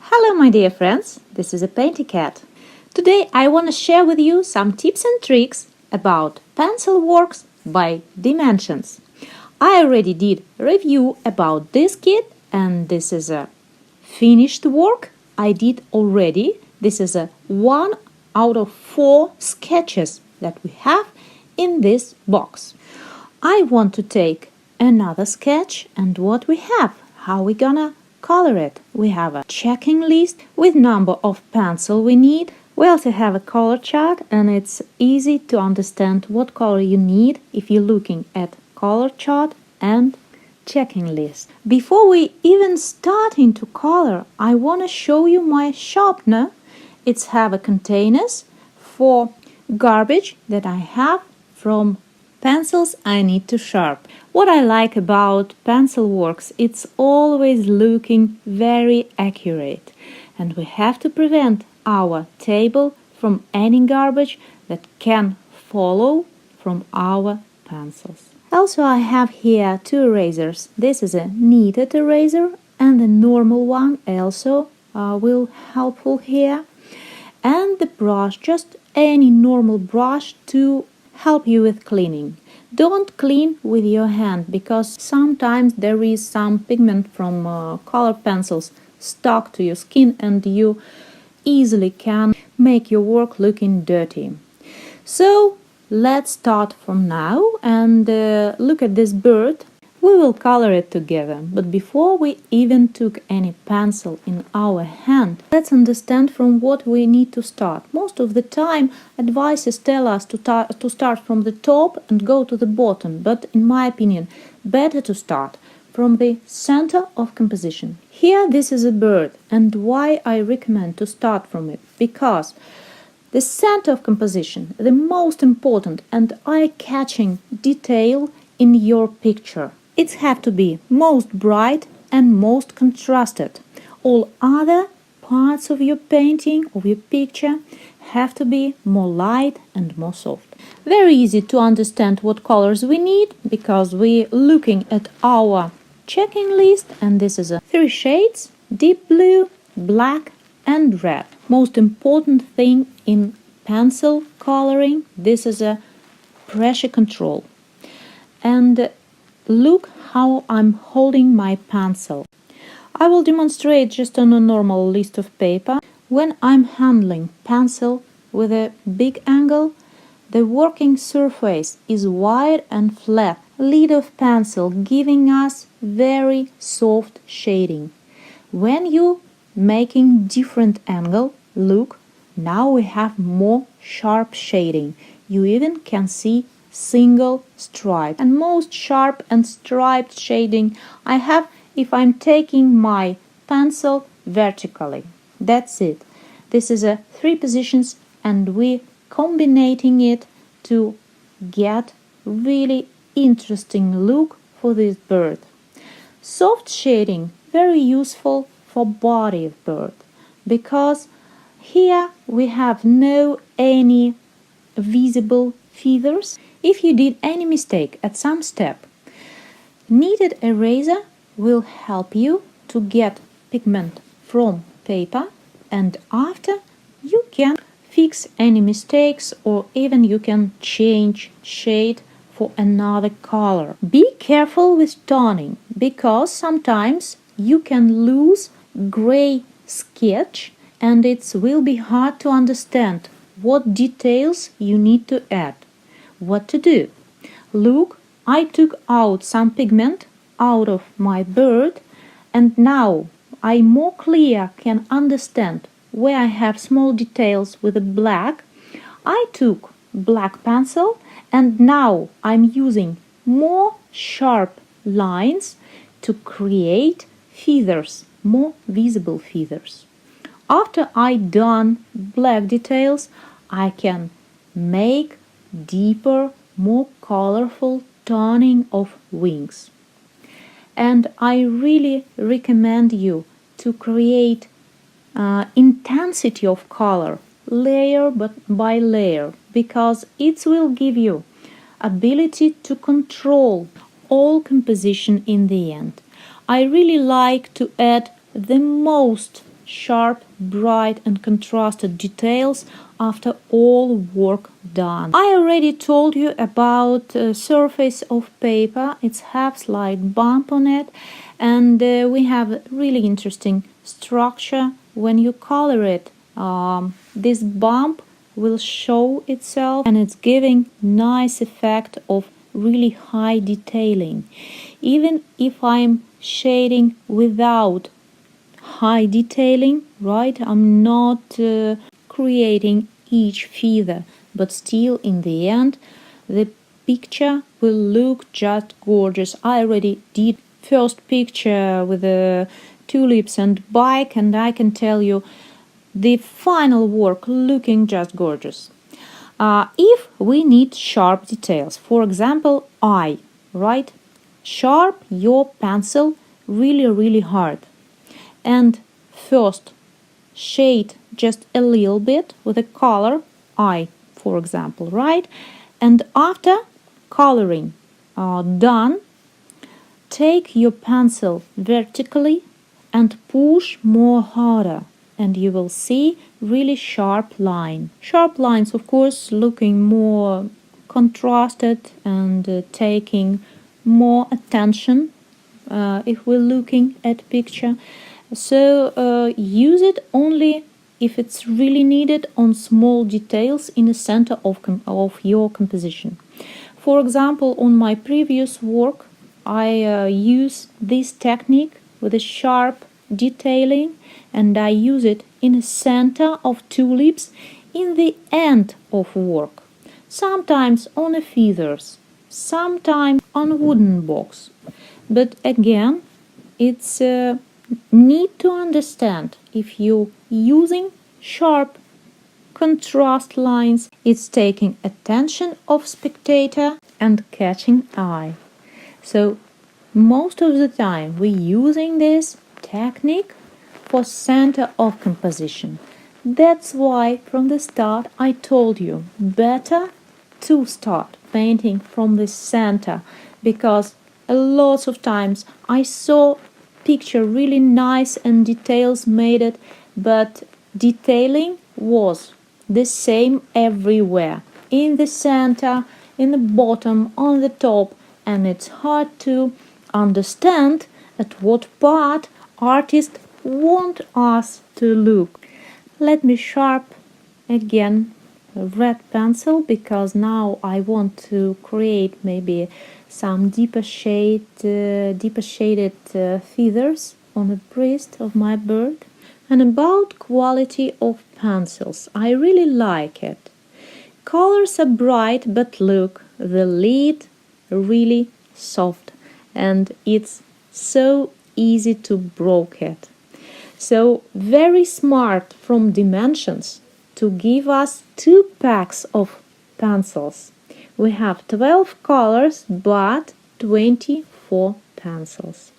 Hello my dear friends, this is a PaintyKat. Today I want to share with you some tips and tricks about pencil works by dimensions. I already did a review about this kit and this is a finished work I did already. This is a 1 out of 4 sketches that we have in this box. I want to take another sketch and what we have, how we gonna color it. We have a checking list with number of pencil we need. We also have a color chart and it's easy to understand what color you need if you're looking at color chart and checking list. Before we even start into color, I want to show you my sharpener. It's have a containers for garbage that I have from pencils I need to sharpen. What I like about pencil works, it's always looking very accurate and we have to prevent our table from any garbage that can follow from our pencils. Also I have here 2 erasers. This is a kneaded eraser and the normal one also will helpful here. And the brush, just any normal brush to help you with cleaning. Don't clean with your hand because sometimes there is some pigment from color pencils stuck to your skin and you easily can make your work looking dirty. So let's start from now and look at this bird. We will color it together, but before we even took any pencil in our hand, let's understand from what we need to start. Most of the time, advices tell us to start from the top and go to the bottom, but in my opinion, better to start from the center of composition. Here, this is a bird, and why I recommend to start from it? Because the center of composition, the most important and eye-catching detail in your picture. It have to be most bright and most contrasted. All other parts of your painting, of your picture, have to be more light and more soft. Very easy to understand what colors we need because we're looking at our checking list and this is 3 shades: deep blue, black and red. Most important thing in pencil coloring, this is a pressure control. And look how I'm holding my pencil. I will demonstrate just on a normal list of paper. When I'm handling pencil with a big angle, the working surface is wide and flat. Lid of pencil giving us very soft shading. When you making different angle, look, now we have more sharp shading. You even can see single stripe, and most sharp and striped shading I have if I'm taking my pencil vertically. That's it. This is a 3 positions and we combinating it to get really interesting look for this bird. Soft shading very useful for body of bird because here we have no any visible feathers. If you did any mistake at some step, kneaded eraser will help you to get pigment from paper and after you can fix any mistakes or even you can change shade for another color. Be careful with toning because sometimes you can lose gray sketch and it will be hard to understand what details you need to add. What to do? Look, I took out some pigment out of my bird and now I more clear can understand where I have small details with the black. I took black pencil and now I'm using more sharp lines to create feathers, more visible feathers. After I done black details, I can make deeper, more colorful toning of wings. And I really recommend you to create intensity of color, layer by layer, because it will give you ability to control all composition in the end. I really like to add the most sharp, bright and contrasted details after all work done. I already told you about the surface of paper. It has slight bump on it, and we have a really interesting structure when you color it. This bump will show itself, and it's giving nice effect of really high detailing. Even if I'm shading without high detailing, right, I'm not creating each feather, but still in the end the picture will look just gorgeous. I already did first picture with the tulips and bike, and I can tell you the final work looking just gorgeous. If we need sharp details, for example, eye, right? Sharp your pencil really hard, and first shade just a little bit with a color eye, for example, right? And after coloring done, take your pencil vertically and push more harder, and you will see really sharp line. Sharp lines, of course, looking more contrasted and taking more attention if we're looking at picture. So use it only if it's really needed on small details in the center of your composition. For example, on my previous work, I use this technique with a sharp detailing, and I use it in the center of tulips in the end of work. Sometimes on the feathers, sometimes on wooden box. But again, it's need to understand, if you're using sharp contrast lines, it's taking attention of spectator and catching eye. So most of the time we're using this technique for center of composition. That's why from the start I told you better to start painting from the center, because a lot of times I saw picture really nice and details made it, but detailing was the same everywhere, in the center, in the bottom, on the top, and it's hard to understand at what part artists want us to look. Let me sharp again a red pencil, because now I want to create maybe some deeper shaded feathers on the breast of my bird. And about quality of pencils, I really like it. Colors are bright, but look, the lid really soft, and it's so easy to break it. So very smart from dimensions to give us 2 packs of pencils. We have 12 colors but 24 pencils.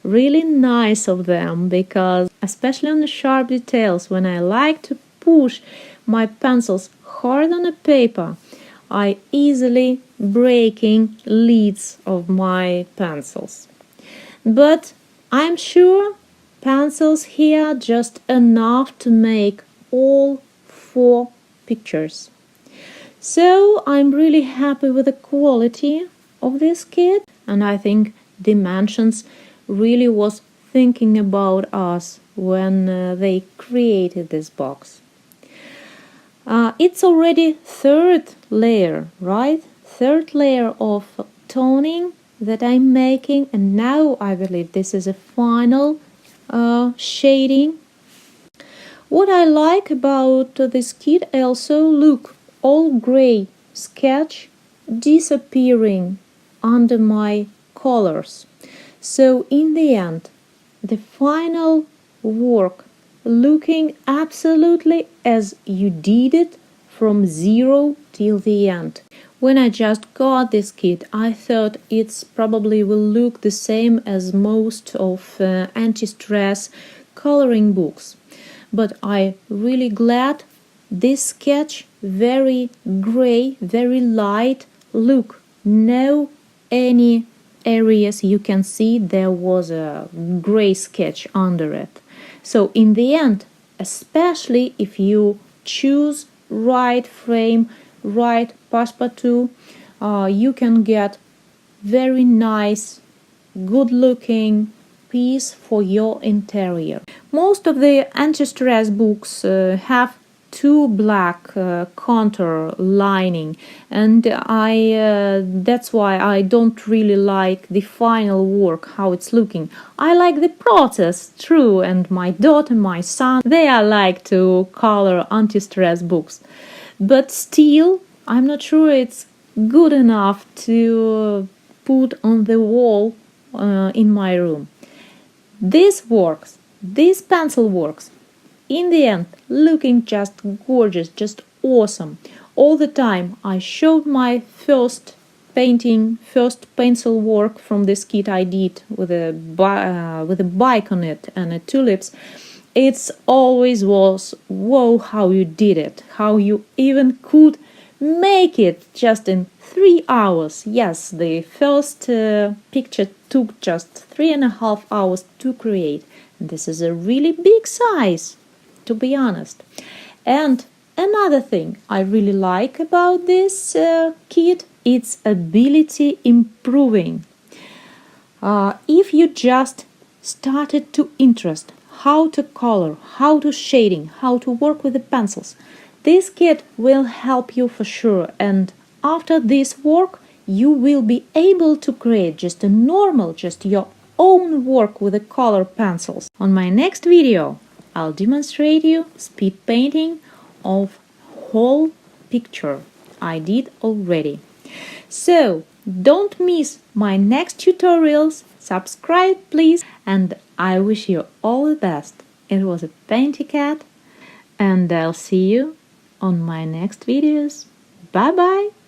Really nice of them, because especially on the sharp details, when I like to push my pencils hard on the paper, I easily breaking lids of my pencils. But I'm sure pencils here just enough to make all 4 pictures. So I'm really happy with the quality of this kit, and I think Dimensions really was thinking about us when they created this box. It's already 3rd layer, right? 3rd layer of toning that I'm making, and now I believe this is a final shading. What I like about this kit also, look, all gray sketch disappearing under my colors. So in the end, the final work looking absolutely as you did it from 0 till the end. When I just got this kit, I thought it's probably will look the same as most of anti-stress coloring books. But I really glad this sketch very gray, very light. Look, no any areas you can see there was a gray sketch under it. So in the end, especially if you choose right frame, right passepartout, you can get very nice, good-looking piece for your interior. Most of the anti-stress books have two black contour lining, and that's why I don't really like the final work, how it's looking. I like the process, true, and my daughter, my son, they are like to color anti-stress books, but still I'm not sure it's good enough to put on the wall in my room. This works, this pencil works. In the end, looking just gorgeous, just awesome. All the time I showed my first pencil work from this kit I did with a bike on it and a tulips. It's always was, whoa, how you did it, how you even could make it just in 3 hours. Yes, the first picture took just 3.5 hours to create. This is a really big size, to be honest. And another thing I really like about this kit, its ability improving. If you just started to interest how to color, how to shading, how to work with the pencils, this kit will help you for sure. And after this work, you will be able to create just your own work with the color pencils. On my next video, I'll demonstrate you speed painting of whole picture I did already. So don't miss my next tutorials, subscribe please, and I wish you all the best. It was a PaintyKat, and I'll see you on my next videos. Bye bye!